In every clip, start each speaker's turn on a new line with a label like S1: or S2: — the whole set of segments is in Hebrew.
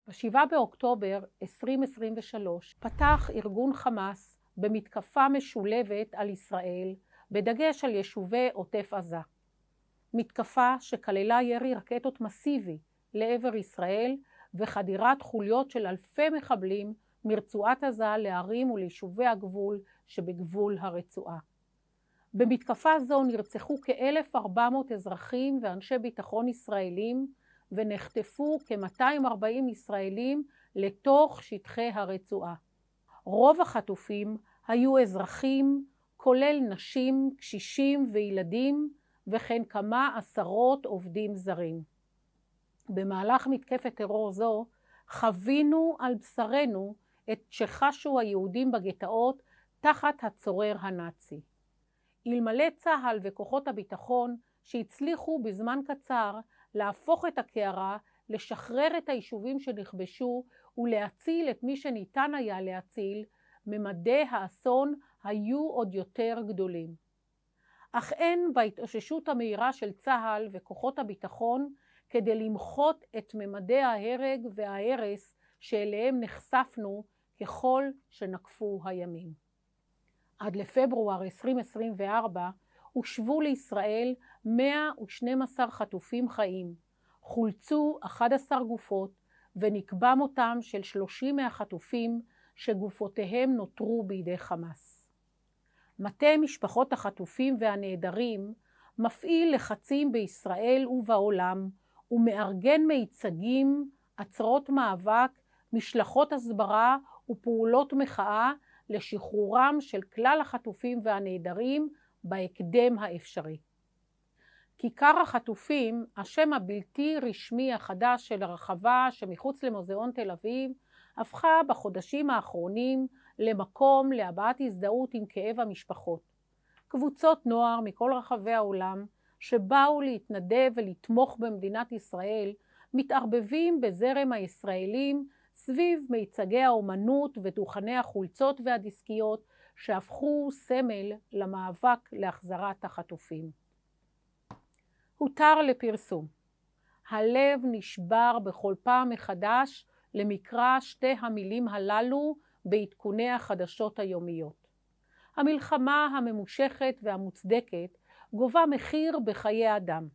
S1: ב-7 באוקטובר 2023 פתח ארגון חמאס במתקפה משולבת על ישראל, בדגש על יישובי עוטף עזה. מתקפה שכללה ירי רקטות מסיבי לעבר ישראל וחדירת חוליות של אלפי מחבלים מרצועת עזה לערים וליישובי הגבול שבגבול הרצועה. במתקפה זו נרצחו כ-1,400 אזרחים ואנשי ביטחון ישראלים ונחטפו כ-240 ישראלים לתוך שטחי הרצועה. רוב החטופים היו אזרחים, כולל נשים, קשישים וילדים, וכן כמה עשרות עובדים זרים. במהלך מתקפת טרור זו חווינו על בשרנו את שחשו היהודים בגטאות תחת הצורר הנאצי. אלמלא צה"ל וכוחות הביטחון שהצליחו בזמן קצר להפוך את הקערה, לשחרר את היישובים שנכבשו ולהציל את מי שניתן היה להציל, ממדי האסון היו עוד יותר גדולים. אך אין בהתאוששות המהירה של צה"ל וכוחות הביטחון כדי למחות את ממדי ההרג וההרס שאליהם נחשפנו ככל שנקפו הימים. עד לפברואר 2024 הושבו לישראל 112 חטופים חיים, חולצו 11 גופות ונקבע מותם של 30 מהחטופים שגופותיהם נותרו בידי חמאס. מטה משפחות החטופים והנעדרים מפעיל לחצים בישראל ובעולם ומארגן מיצגים, עצרות מאבק, משלחות הסברה ופעולות מחאה לשחרורם של כלל החטופים והנעדרים בהקדם האפשרי. כיכר החטופים, השם הבלתי רשמי החדש של הרחבה שמחוץ למוזיאון תל אביב, הפכה בחודשים האחרונים למקום להבעת הזדהות עם כאב המשפחות. קבוצות נוער מכל רחבי העולם שבאו להתנדב ולתמוך במדינת ישראל מתערבבים בזרם הישראלים סביב מיצגי האומנות ודוכני החולצות והדיסקיות שהפכו סמל למאבק להחזרת החטופים. הותר לפרסום. הלב נשבר בכל פעם מחדש למקרא שתי המילים הללו בעדכוני החדשות היומיות. המלחמה הממושכת והמוצדקת גובה מחיר בחיי אדם.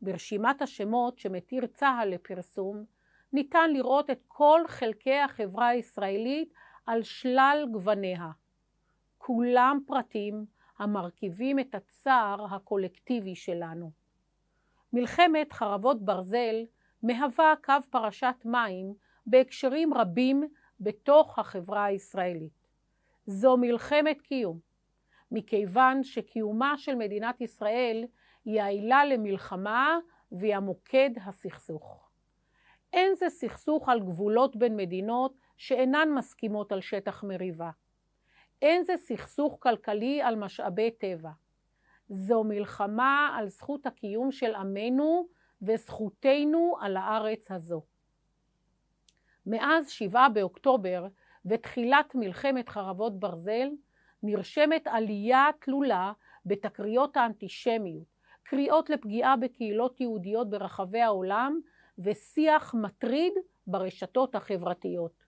S1: ברשימת השמות שמתיר צה"ל לפרסום ניתן לראות את כל חלקי החברה הישראלית על שלל גווניה. כולם פרטים המרכיבים את הצער הקולקטיבי שלנו. מלחמת חרבות ברזל מהווה קו פרשת מים בהקשרים רבים בתוך החברה הישראלית. זו מלחמת קיום, מכיוון שקיומה של מדינת ישראל היא העילה למלחמה והיא המוקד הסכסוך. אין זה סכסוך על גבולות בין מדינות שאינן מסכימות על שטח מריבה. אין זה סכסוך כלכלי על משאבי טבע. זו מלחמה על זכות הקיום של עמנו וזכותנו על הארץ הזו. מאז 7 באוקטובר ותחילת מלחמת חרבות ברזל נרשמת עלייה תלולה בתקריות האנטישמיות, קריאות לפגיעה בקהילות יהודיות ברחבי העולם ושיח מטריד ברשתות החברתיות.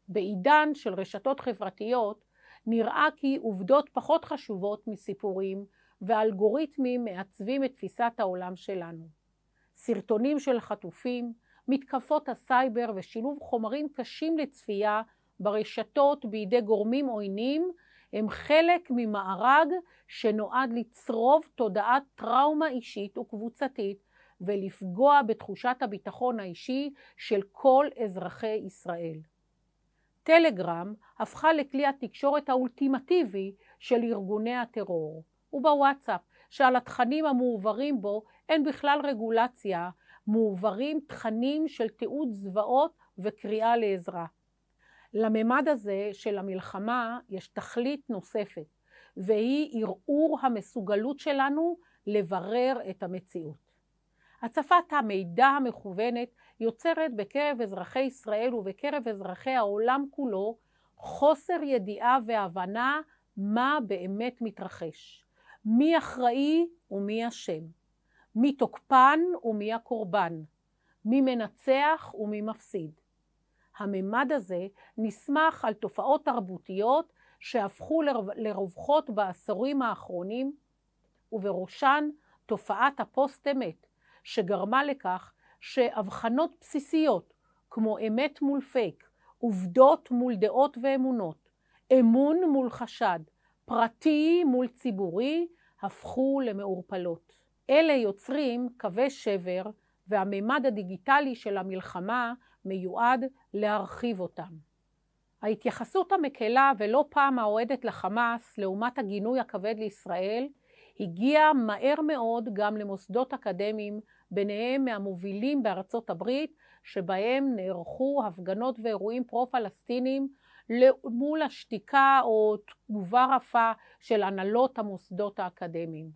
S1: בעידן של רשתות חברתיות נראה כי עובדות פחות חשובות מסיפורים ואלגוריתמים מעצבים את תפיסת העולם שלנו. סרטונים של חטופים, מתקפות הסייבר ושילוב חומרים קשים לצפייה ברשתות בידי גורמים עוינים הם חלק ממארג שנועד לצרוב תודעת טראומה אישית וקבוצתית ולפגוע בתחושת הביטחון האישי של כל אזרחי ישראל. טלגרם הפכה לכלי התקשורת האולטימטיבי של ארגוני הטרור, ובוואטסאפ שעל התכנים המועברים בו אין בכלל רגולציה, מעוברים תכנים של תיעוד זוועות וקריאה לעזרה. לממד הזה של המלחמה יש תכלית נוספת, והיא ערעור המסוגלות שלנו לברר את המציאות. הצפת המידע המכוונת יוצרת בקרב אזרחי ישראל ובקרב אזרחי העולם כולו חוסר ידיעה והבנה מה באמת מתרחש. מי אחראי ומי אשם. מי תוקפן ומי הקורבן. מי מנצח ומי מפסיד. הממד הזה נסמך על תופעות תרבותיות שהפכו לרווחות בעשורים האחרונים, ובראשן תופעת הפוסט-אמת, שגרמה לכך שהבחנות בסיסיות כמו אמת מול פייק, עובדות מול דעות ואמונות, אמון מול חשד, פרטי מול ציבורי, הפכו למעורפלות. אלה יוצרים קווי שבר, והממד הדיגיטלי של המלחמה מיועד להרחיב אותם. ההתייחסות המקלה ולא פעם האוהדת לחמאס לעומת הגינוי הכבד לישראל הגיעה מהר מאוד גם למוסדות אקדמיים, ביניהם מהמובילים בארצות הברית, שבהם נערכו הפגנות ואירועים פרו-פלסטיניים מול השתיקה או תגובה רפה של הנהלות המוסדות האקדמיים.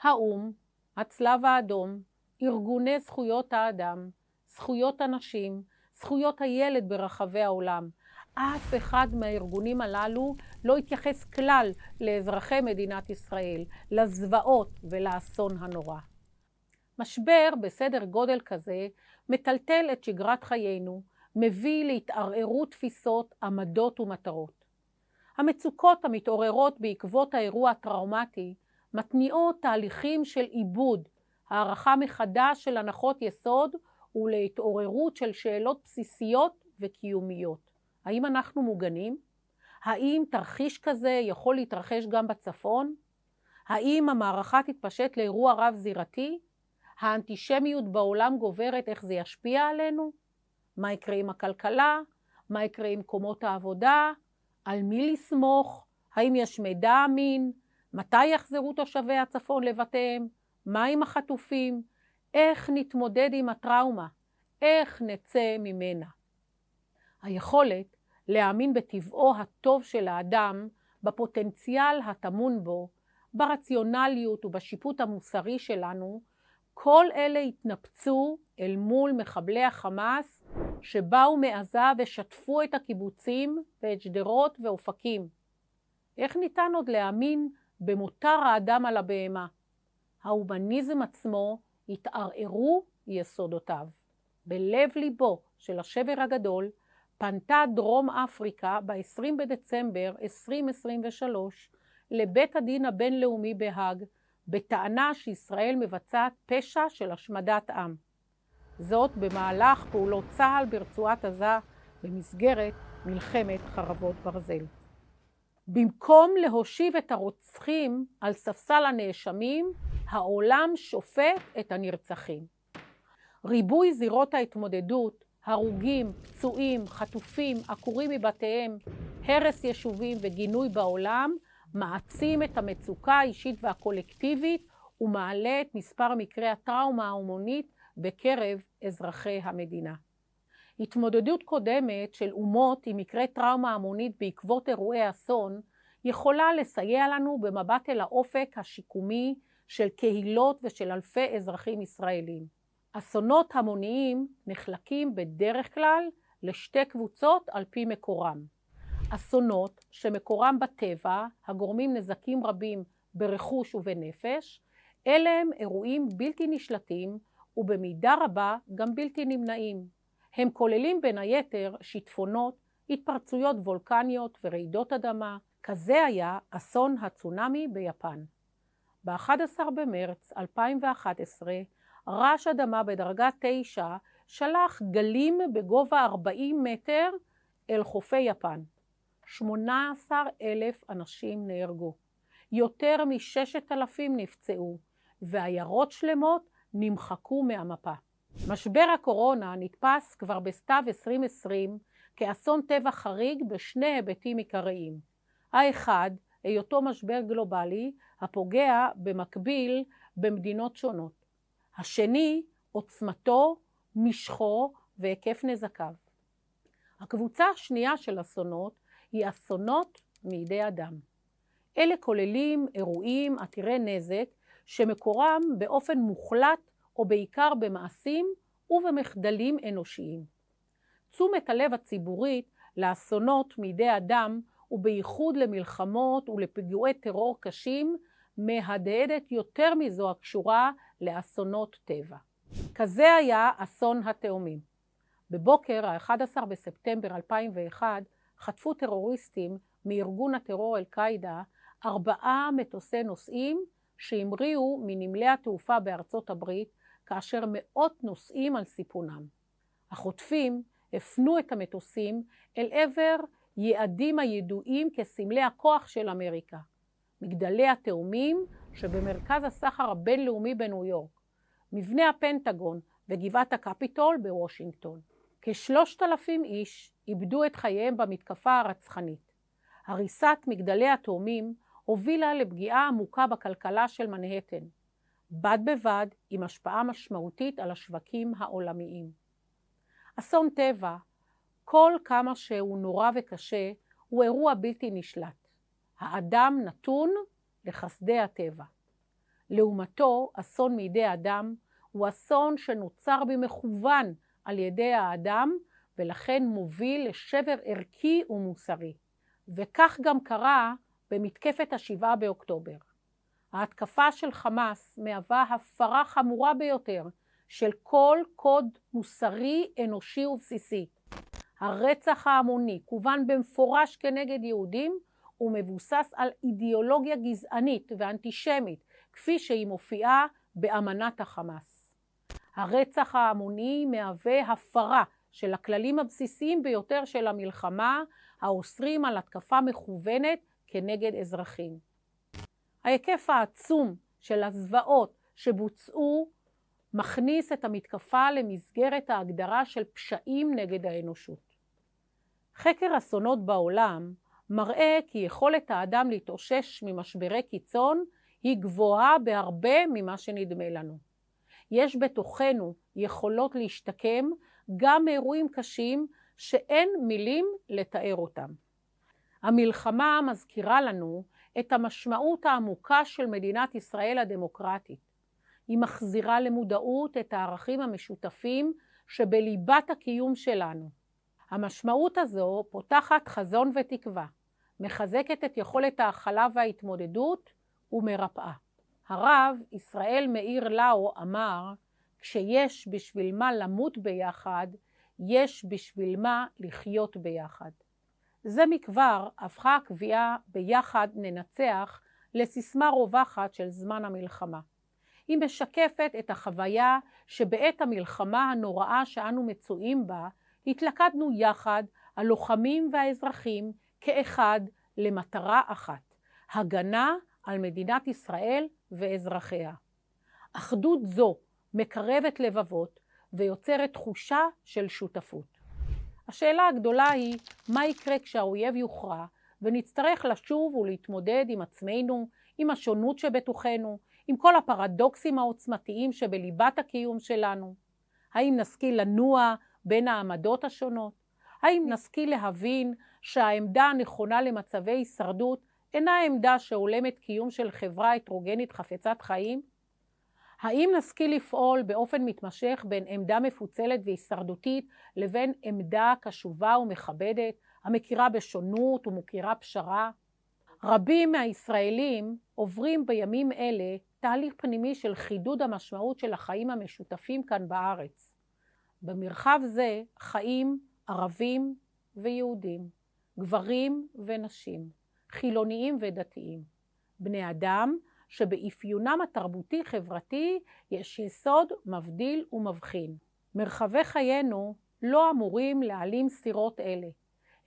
S1: האו"ם, הצלב האדום, ארגוני זכויות האדם, זכויות הנשים, זכויות הילד ברחבי העולם, אף אחד מהארגונים הללו לא התייחס כלל לאזרחי מדינת ישראל, לזוועות ולאסון הנורא. משבר בסדר גודל כזה מטלטל את שגרת חיינו, מביא להתערערות תפיסות, עמדות ומטרות. המצוקות המתעוררות בעקבות האירוע הטראומטי מתניעות תהליכים של עיבוד, הערכה מחדש של הנחות יסוד ולהתעוררות של שאלות בסיסיות וקיומיות. האם אנחנו מוגנים? האם תרחיש כזה יכול להתרחש גם בצפון? האם המערכה תתפשט לאירוע רב זירתי? האנטישמיות בעולם גוברת, איך זה ישפיע עלינו? מה יקרה עם הכלכלה? מה יקרה עם מקומות העבודה? על מי לסמוך? האם יש מידע אמין? מתי יחזרו תושבי הצפון לבתיהם? מה עם החטופים? איך נתמודד עם הטראומה? איך נצא ממנה? היכולת להאמין בטבעו הטוב של האדם, בפוטנציאל הטמון בו, ברציונליות ובשיפוט המוסרי שלנו, כל אלה התנפצו אל מול מחבלי החמאס שבאו מעזה ושטפו את הקיבוצים ואת שדרות ואופקים. איך ניתן עוד להאמין במותר האדם על הבהמה? ההומניזם עצמו התערערו יסודותיו. בלב ליבו של השבר הגדול פנתה דרום אפריקה ב-20 בדצמבר 2023 לבית הדין הבינלאומי בהאג, בטענה שישראל מבצעת פשע של השמדת עם. זאת במהלך פעולות צה"ל ברצועת עזה במסגרת מלחמת חרבות ברזל. במקום להושיב את הרוצחים על ספסל הנאשמים, העולם שופט את הנרצחים. ריבוי זירות ההתמודדות, הרוגים, פצועים, חטופים, עקורים מבתיהם, הרס יישובים וגינוי בעולם, מעצים את המצוקה האישית והקולקטיבית ומעלה את מספר מקרי הטראומה ההומנית בקרב אזרחי המדינה. התמודדות קודמת של אומות עם מקרי טראומה המונית בעקבות אירועי אסון יכולה לסייע לנו במבט אל האופק השיקומי של קהילות ושל אלפי אזרחים ישראלים. אסונות המוניים נחלקים בדרך כלל לשתי קבוצות על פי מקורם. אסונות שמקורם בטבע, הגורמים נזקים רבים ברכוש ובנפש, אלה הם אירועים בלתי נשלטים ובמידה רבה גם בלתי נמנעים. הם כוללים בין היתר שיטפונות, התפרצויות וולקניות ורעידות אדמה. כזה היה אסון הצונאמי ביפן. ב-11 במרץ 2011, רעש אדמה בדרגה 9 שלח גלים בגובה 40 מטר אל חופי יפן. 18,000 אנשים נהרגו, יותר מ6,000 נפצעו, ועיירות שלמות נמחקו מהמפה. משבר הקורונה נתפס כבר בסתיו 2020 כאסון טבע חריג בשני היבטים עיקריים. האחד, היותו משבר גלובלי הפוגע במקביל במדינות שונות. השני, עוצמתו, משכו והיקף נזקיו. הקבוצה השנייה של אסונות היא אסונות מידי אדם. אלה כוללים אירועים עתירי נזק שמקורם באופן מוחלט או בעיקר במעשים ובמחדלים אנושיים. תשומת הלב הציבורית לאסונות מידי אדם ובייחוד למלחמות ולפיגועי טרור קשים מהדהדת יותר מזו הקשורה לאסונות טבע. כזה היה אסון התאומים. בבוקר, ה-11 בספטמבר 2001, חטפו טרוריסטים מארגון הטרור אל-קאעידה 4 מטוסי נוסעים שהמריאו מנמלי התעופה בארצות הברית, כאשר מאות נוסעים על סיפונם. החוטפים הפנו את המטוסים אל עבר יעדים הידועים כסמלי הכוח של אמריקה, מגדלי התאומים שבמרכז הסחר הבינלאומי בניו יורק, מבנה הפנטגון וגבעת הקפיטול בוושינגטון. כ3,000 איש איבדו את חייהם במתקפה הרצחנית. הריסת מגדלי התאומים הובילה לפגיעה עמוקה בכלכלה של מנהטן, בד בבד עם השפעה משמעותית על השווקים העולמיים. אסון טבע, כל כמה שהוא נורא וקשה, הוא אירוע בלתי נשלט. האדם נתון לחסדי הטבע. לעומתו, אסון מידי אדם הוא אסון שנוצר במכוון על ידי האדם, ולכן מוביל לשבר ערכי ומוסרי. וכך גם קרה במתקפת ה7 באוקטובר. ההתקפה של חמאס מהווה הפרה חמורה ביותר של כל קוד מוסרי, אנושי ובסיסי. הרצח ההמוני כוון במפורש כנגד יהודים ומבוסס על אידיאולוגיה גזענית ואנטישמית, כפי שהיא מופיעה באמנת החמאס. הרצח ההמוני מהווה הפרה של הכללים הבסיסיים ביותר של המלחמה, האוסרים על התקפה מכוונת כנגד אזרחים. ההיקף העצום של הזוועות שבוצעו מכניס את המתקפה למסגרת ההגדרה של פשעים נגד האנושות. חקר אסונות בעולם מראה כי יכולת האדם להתאושש ממשברי קיצון היא גבוהה בהרבה ממה שנדמה לנו. יש בתוכנו יכולות להשתקם גם מאירועים קשים שאין מילים לתאר אותם. המלחמה מזכירה לנו את המשמעות העמוקה של מדינת ישראל הדמוקרטית. היא מחזירה למודעות את הערכים המשותפים שבליבת הקיום שלנו. המשמעות הזו פותחת חזון ותקווה, מחזקת את יכולת ההכלה וההתמודדות ומרפאה. הרב ישראל מאיר לאו אמר, כשיש בשביל מה למות ביחד, יש בשביל מה לחיות ביחד. זה מכבר הפכה הקביעה ביחד ננצח לסיסמה רווחת של זמן המלחמה. היא משקפת את החוויה שבעת המלחמה הנוראה שאנו מצויים בה, התלכדנו יחד, הלוחמים והאזרחים, כאחד למטרה אחת, הגנה על מדינת ישראל ואזרחיה. אחדות זו מקרבת לבבות ויוצרת תחושה של שותפות. השאלה הגדולה היא, מה יקרה כשהאויב יוכרע ונצטרך לשוב ולהתמודד עם עצמנו, עם השונות שבתוכנו, עם כל הפרדוקסים העוצמתיים שבליבת הקיום שלנו? האם נשכיל לנוע בין העמדות השונות? האם נשכיל להבין שהעמדה הנכונה למצבי הישרדות אינה עמדה שהולמת קיום של חברה הטרוגנית חפצת חיים? האם נשכיל לפעול באופן מתמשך בין עמדה מפוצלת והישרדותית לבין עמדה קשובה ומכבדת, המכירה בשונות ומוכירה פשרה? רבים מהישראלים עוברים בימים אלה תהליך פנימי של חידוד המשמעות של החיים המשותפים כאן בארץ. במרחב זה חיים ערבים ויהודים, גברים ונשים, חילוניים ודתיים, בני אדם שבאפיונם התרבותי-חברתי יש יסוד מבדיל ומבחין. מרחבי חיינו לא אמורים להעלים סתירות אלה.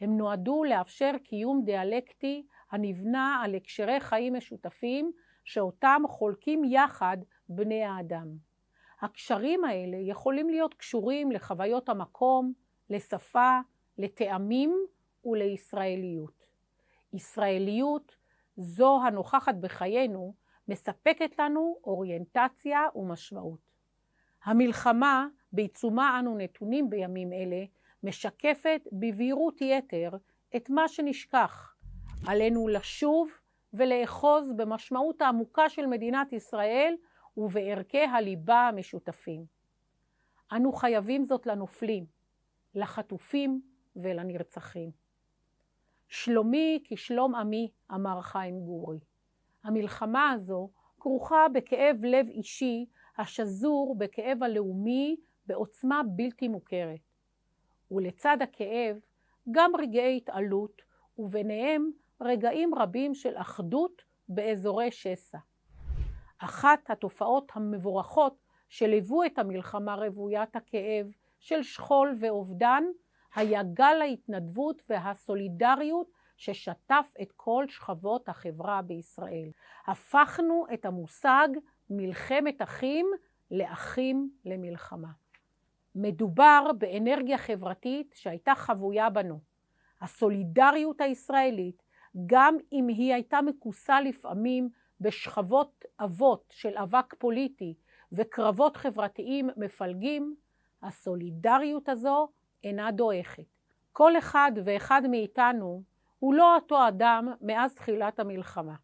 S1: הם נועדו לאפשר קיום דיאלקטי הנבנה על הקשרי חיים משותפים שאותם חולקים יחד בני האדם. הקשרים האלה יכולים להיות קשורים לחוויות המקום, לשפה, לטעמים ולישראליות. ישראליות, זו הנוכחת בחיינו, מספקת לנו אוריינטציה ומשמעות. המלחמה בעיצומה אנו נתונים בימים אלה משקפת בבהירות יתר את מה שנשכח. עלינו לשוב ולאחוז במשמעות העמוקה של מדינת ישראל ובערכי הליבה המשותפים. אנו חייבים זאת לנופלים, לחטופים ולנרצחים. שלומי כשלום עמי, אמר חיים גורי. המלחמה הזו כרוכה בכאב לב אישי השזור בכאב הלאומי בעוצמה בלתי מוכרת. ולצד הכאב גם רגעי התעלות, וביניהם רגעים רבים של אחדות באזורי שסע. אחת התופעות המבורכות שליוו את המלחמה רוויית הכאב של שכול ואובדן, היה גל ההתנדבות והסולידריות ששטף את כל שכבות החברה בישראל. הפכנו את המושג מלחמת אחים לאחים למלחמה. מדובר באנרגיה חברתית שהייתה חבויה בנו. הסולידריות הישראלית, גם אם היא הייתה מכוסה לפעמים בשכבות אבות של אבק פוליטי וקרבות חברתיים מפלגים, הסולידריות הזו אינה דועכת. כל אחד ואחד מאיתנו הוא לא אותו אדם מאז תחילת המלחמה.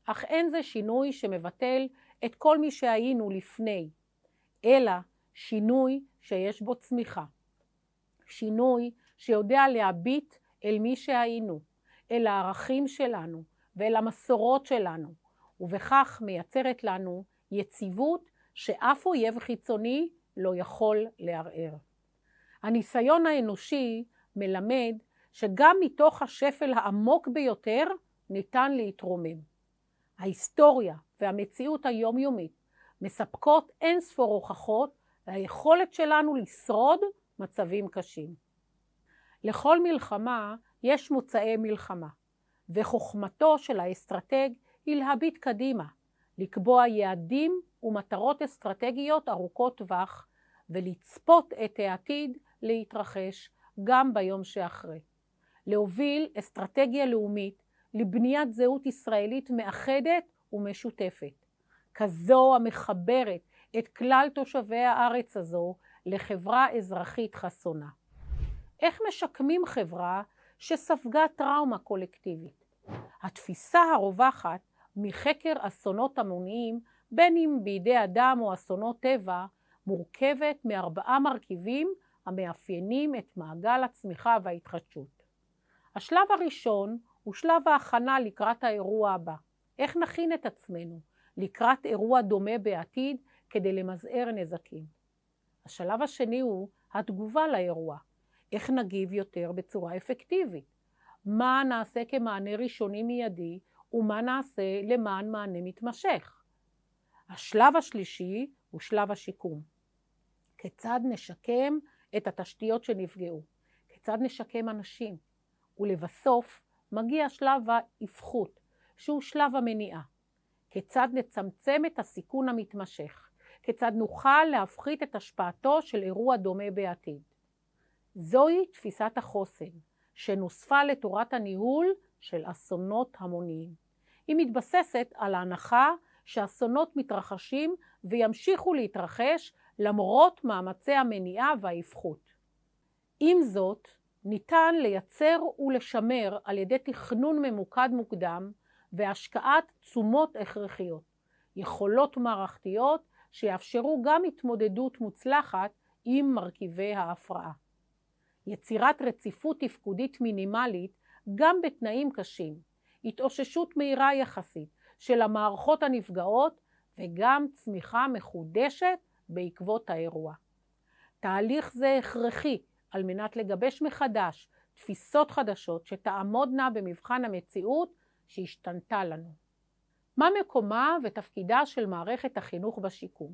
S1: אך אין זה שינוי שמבטל את כל מי שהיינו לפני, אלא שינוי שיש בו צמיחה. שינוי שיודע להביט אל מי שהיינו, אל הערכים שלנו ואל המסורות שלנו, ובכך מייצרת לנו יציבות שאף אויב חיצוני לא יכול לערער. הניסיון האנושי מלמד שגם מתוך השפל העמוק ביותר ניתן להתרומם. ההיסטוריה והמציאות היומיומית מספקות אין ספור הוכחות ליכולת שלנו לשרוד מצבים קשים. לכל מלחמה יש מוצאי מלחמה, וחוכמתו של האסטרטג היא להביט קדימה, לקבוע יעדים ומטרות אסטרטגיות ארוכות טווח, ולצפות את העתיד להתרחש גם ביום שאחרי. להוביל אסטרטגיה לאומית לבניית זהות ישראלית מאחדת ומשותפת, כזו המחברת את כלל תושבי הארץ הזו לחברה אזרחית חסונה. איך משקמים חברה שספגה טראומה קולקטיבית? התפיסה הרווחת מחקר אסונות המוניים, בין אם בידי אדם או אסונות טבע, מורכבת מארבעה מרכיבים המאפיינים את מעגל הצמיחה וההתחדשות. השלב הראשון הוא שלב ההכנה לקראת האירוע הבא. איך נכין את עצמנו לקראת אירוע דומה בעתיד כדי למזער נזקים. השלב השני הוא התגובה לאירוע. איך נגיב יותר בצורה אפקטיבית? מה נעשה כמענה ראשוני מיידי ומה נעשה למען מענה מתמשך? השלב השלישי הוא שלב השיקום. כיצד נשקם את התשתיות שנפגעו? כיצד נשקם אנשים? ולבסוף מגיע שלב ההפחות, שהוא שלב המניעה. כיצד נצמצם את הסיכון המתמשך? כיצד נוכל להפחית את השפעתו של אירוע דומה בעתיד? זוהי תפיסת החוסן, שנוספה לתורת הניהול של אסונות המוניים. היא מתבססת על ההנחה שאסונות מתרחשים וימשיכו להתרחש למרות מאמצי המניעה וההפחות. עם זאת, ניתן לייצר ולשמר על ידי תכנון ממוקד מוקדם והשקעת תשומות הכרחיות, יכולות מערכתיות שיאפשרו גם התמודדות מוצלחת עם מרכיבי ההפרעה. יצירת רציפות תפקודית מינימלית גם בתנאים קשים, התאוששות מהירה יחסית של המערכות הנפגעות וגם צמיחה מחודשת בעקבות האירוע. תהליך זה הכרחי על מנת לגבש מחדש תפיסות חדשות שתעמודנה במבחן המציאות שהשתנתה לנו. מה מקומה ותפקידה של מערכת החינוך בשיקום?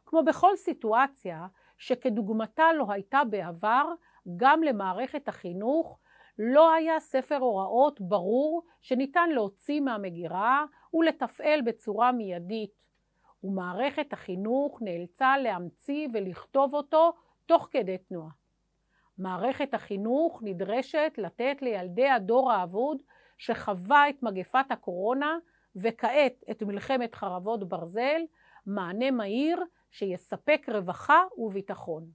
S1: כמו בכל סיטואציה שכדוגמתה לא הייתה בעבר, גם למערכת החינוך לא היה ספר הוראות ברור שניתן להוציא מהמגירה ולתפעל בצורה מיידית, ומערכת החינוך נאלצה להמציא ולכתוב אותו תוך כדי תנועה. מערכת החינוך נדרשת לתת לילדי הדור האבוד שחווה את מגפת הקורונה וכעת את מלחמת חרבות ברזל, מענה מהיר שיספק רווחה וביטחון.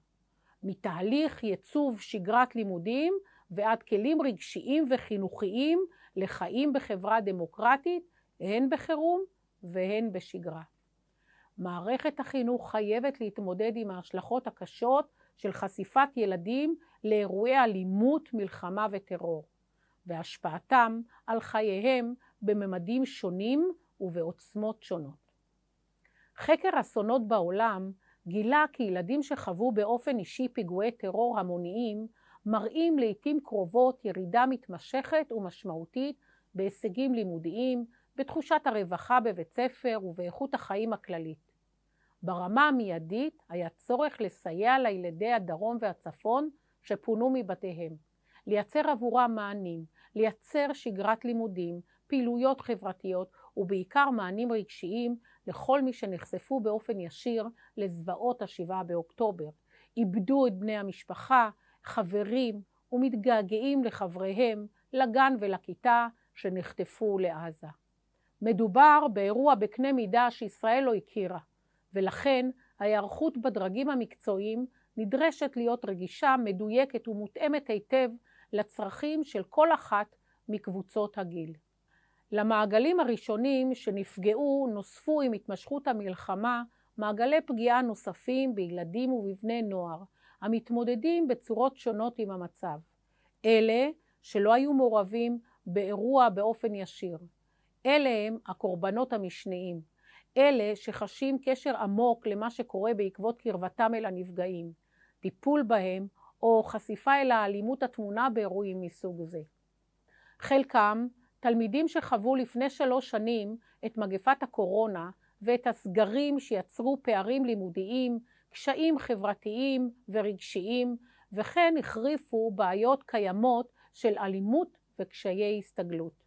S1: מתהליך ייצוב שגרת לימודים ועד כלים רגשיים וחינוכיים לחיים בחברה דמוקרטית, הן בחירום והן בשגרה. מערכת החינוך חייבת להתמודד עם ההשלכות הקשות של חשיפת ילדים לאירועי אלימות, מלחמה וטרור, והשפעתם על חייהם בממדים שונים ובעוצמות שונות. חקר אסונות בעולם גילה כי ילדים שחוו באופן אישי פיגועי טרור המוניים מראים לעתים קרובות ירידה מתמשכת ומשמעותית בהישגים לימודיים, בתחושת הרווחה בבית ספר ובאיכות החיים הכללית. ברמה המיידית היה צורך לסייע לילדי הדרום והצפון שפונו מבתיהם, לייצר עבורם מענים, לייצר שגרת לימודים, פעילויות חברתיות ובעיקר מענים רגשיים לכל מי שנחשפו באופן ישיר לזוועות ה7 באוקטובר, איבדו את בני המשפחה, חברים ומתגעגעים לחבריהם, לגן ולכיתה שנחטפו לעזה. מדובר באירוע בקנה מידה שישראל לא הכירה, ולכן ההיערכות בדרגים המקצועיים נדרשת להיות רגישה, מדויקת ומותאמת היטב לצרכים של כל אחת מקבוצות הגיל. למעגלים הראשונים שנפגעו נוספו עם התמשכות המלחמה מעגלי פגיעה נוספים בילדים ובבני נוער, המתמודדים בצורות שונות עם המצב. אלה שלא היו מעורבים באירוע באופן ישיר. אלה הם הקורבנות המשניים. אלה שחשים קשר עמוק למה שקורה בעקבות קרבתם אל הנפגעים, טיפול בהם או חשיפה אל האלימות התמונה באירועים מסוג זה. חלקם תלמידים שחוו לפני 3 שנים את מגפת הקורונה ואת הסגרים שיצרו פערים לימודיים, קשיים חברתיים ורגשיים, וכן החריפו בעיות קיימות של אלימות וקשיי הסתגלות.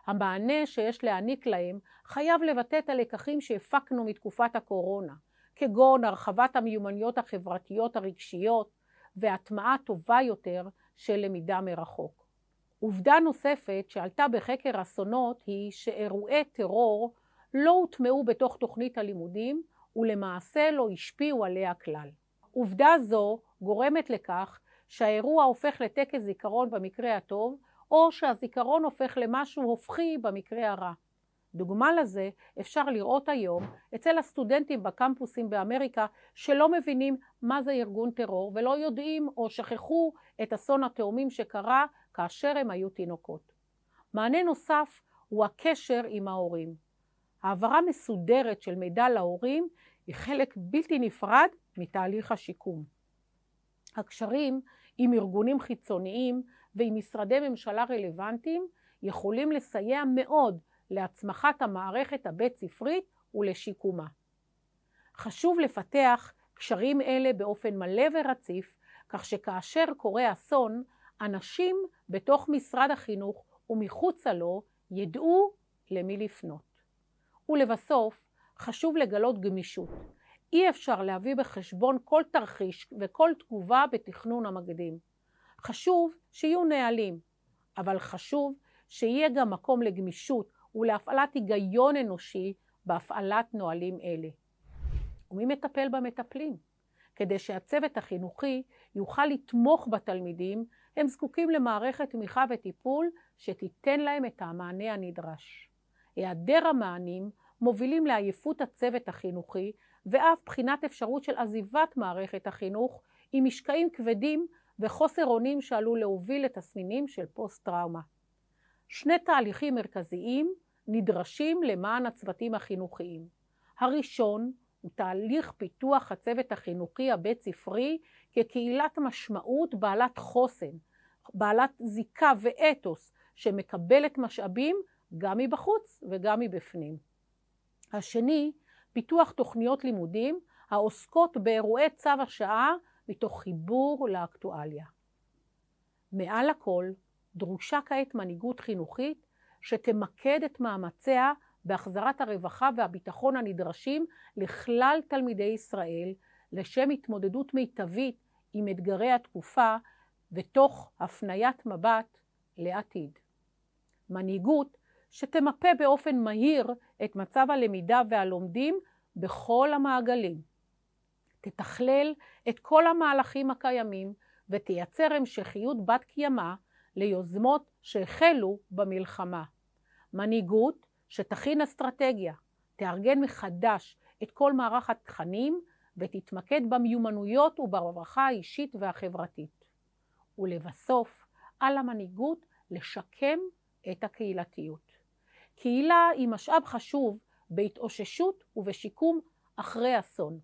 S1: המענה שיש להעניק להם חייב לבטא את הלקחים שהפקנו מתקופת הקורונה, כגון הרחבת המיומנויות החברתיות הרגשיות והטמעה טובה יותר של למידה מרחוק. עובדה נוספת שעלתה בחקר אסונות היא שאירועי טרור לא הוטמעו בתוך תוכנית הלימודים ולמעשה לא השפיעו עליה כלל. עובדה זו גורמת לכך שהאירוע הופך לטקס זיכרון במקרה הטוב, או שהזיכרון הופך למשהו הופכי במקרה הרע. דוגמה לזה אפשר לראות היום אצל הסטודנטים בקמפוסים באמריקה שלא מבינים מה זה ארגון טרור ולא יודעים או שכחו את אסון התאומים שקרה כאשר הם היו תינוקות. מענה נוסף הוא הקשר עם ההורים. העברה מסודרת של מידע להורים היא חלק בלתי נפרד מתהליך השיקום. הקשרים עם ארגונים חיצוניים ועם משרדי ממשלה רלוונטיים יכולים לסייע מאוד להצמחת המערכת הבית ספרית ולשיקומה. חשוב לפתח קשרים אלה באופן מלא ורציף, כך שכאשר קורה אסון, אנשים בתוך משרד החינוך ומחוצה לו ידעו למי לפנות. ולבסוף, חשוב לגלות גמישות. אי אפשר להביא בחשבון כל תרחיש וכל תגובה בתכנון המקדים. חשוב שיהיו נהלים, אבל חשוב שיהיה גם מקום לגמישות ולהפעלת היגיון אנושי בהפעלת נהלים אלה. ומי מטפל במטפלים? כדי שהצוות החינוכי יוכל לתמוך בתלמידים, הם זקוקים למערכת תמיכה וטיפול שתיתן להם את המענה הנדרש. היעדר המענים מובילים לעייפות הצוות החינוכי ואף בחינת אפשרות של עזיבת מערכת החינוך עם משקעים כבדים וחוסר אונים שעלול להוביל לתסמינים של פוסט-טראומה. 2 תהליכים מרכזיים נדרשים למען הצוותים החינוכיים. הראשון הוא תהליך פיתוח הצוות החינוכי הבית ספרי כקהילת משמעות בעלת חוסן, בעלת זיקה ואתוס שמקבלת משאבים גם מבחוץ וגם מבפנים. השני, פיתוח תוכניות לימודים העוסקות באירועי צו השעה מתוך חיבור לאקטואליה. מעל הכל, דרושה כעת מנהיגות חינוכית שתמקד את מאמציה בהחזרת הרווחה והביטחון הנדרשים לכלל תלמידי ישראל לשם התמודדות מיטבית עם אתגרי התקופה ותוך הפניית מבט לעתיד. מנהיגות שתמפה באופן מהיר את מצב הלמידה והלומדים בכל המעגלים. תתכלל את כל המהלכים הקיימים ותייצר המשכיות בת קיימא ליוזמות שהחלו במלחמה. מנהיגות שתכין אסטרטגיה, תארגן מחדש את כל מערך התכנים ותתמקד במיומנויות וברווחה האישית והחברתית. ולבסוף, על המנהיגות לשקם את הקהילתיות. קהילה היא משאב חשוב בהתאוששות ובשיקום אחרי אסון,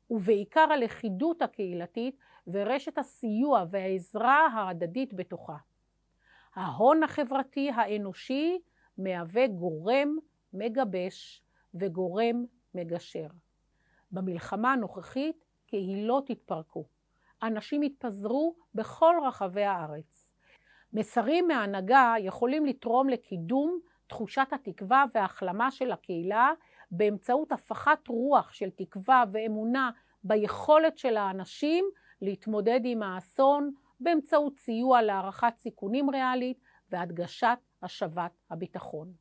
S1: ובעיקר הלכידות הקהילתית ורשת הסיוע והעזרה ההדדית בתוכה. ההון החברתי האנושי מהווה גורם מגבש וגורם מגשר. במלחמה הנוכחית קהילות התפרקו. אנשים התפזרו בכל רחבי הארץ. מסרים מההנהגה יכולים לתרום לקידום תחושת התקווה וההחלמה של הקהילה באמצעות הפחת רוח של תקווה ואמונה ביכולת של האנשים להתמודד עם האסון באמצעות סיוע להערכת סיכונים ריאלית והדגשת השבת הביטחון.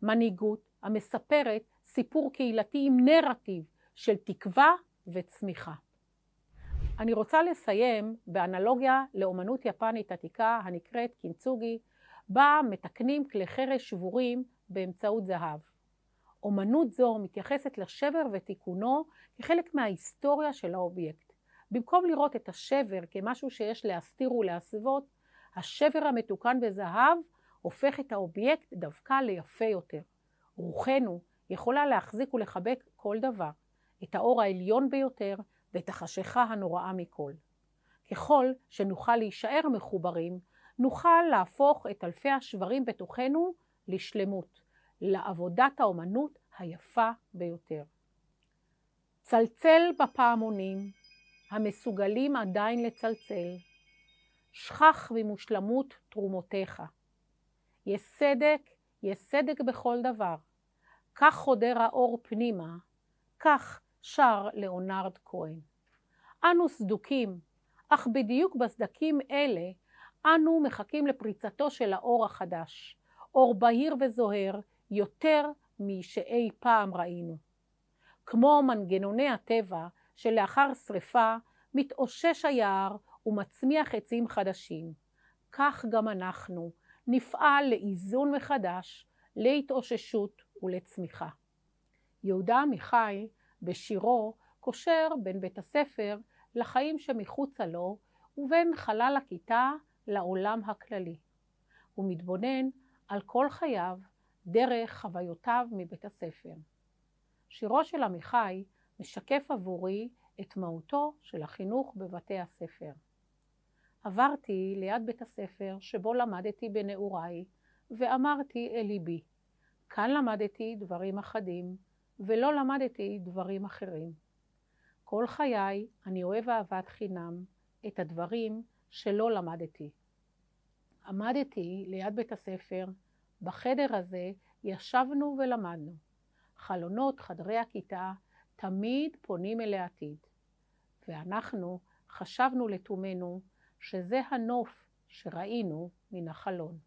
S1: מנהיגות המספרת סיפור קהילתי עם נרטיב של תקווה וצמיחה. אני רוצה לסיים באנלוגיה לאומנות יפנית עתיקה הנקראת קינצוגי, בה מתקנים כלי חרש שבורים באמצעות זהב. אומנות זו מתייחסת לשבר ותיקונו כחלק מההיסטוריה של האובייקט. במקום לראות את השבר כמשהו שיש להסתיר ולהסוות, השבר המתוקן בזהב הופך את האובייקט דווקא ליפה יותר. רוחנו יכולה להחזיק ולחבק כל דבר, את האור העליון ביותר ואת החשיכה הנוראה מכל. ככל שנוכל להישאר מחוברים, נוכל להפוך את אלפי השברים בתוכנו לשלמות, לעבודת האומנות היפה ביותר. צלצל בפעמונים, המסוגלים עדיין לצלצל, שכח ממושלמות תרומותיך. יש סדק בכל דבר. כך חודר האור פנימה, כך שר ליאונרד כהן. אנו סדוקים, אך בדיוק בסדקים אלה אנו מחכים לפריצתו של האור החדש, אור בהיר וזוהר יותר משאי פעם ראינו. כמו מנגנוני הטבע שלאחר שריפה מתאושש היער ומצמיח עצים חדשים, כך גם אנחנו נפעל לאיזון מחדש, להתאוששות ולצמיחה. יהודה עמיחי בשירו קושר בין בית הספר לחיים שמחוצה לו ובין חלל הכיתה לעולם הכללי. הוא מתבונן על כל חייו דרך חוויותיו מבית הספר. שירו של עמיחי משקף עבורי את מהותו של החינוך בבתי הספר. עברתי ליד בית הספר שבו למדתי בנעוריי ואמרתי אל ליבי, כאן למדתי דברים אחדים ולא למדתי דברים אחרים. כל חיי אני אוהב אהבת חינם את הדברים שלא למדתי. עמדתי ליד בית הספר, בחדר הזה ישבנו ולמדנו. חלונות חדרי הכיתה תמיד פונים אל העתיד. ואנחנו חשבנו לתומנו שזה הנוף שראינו מן החלון.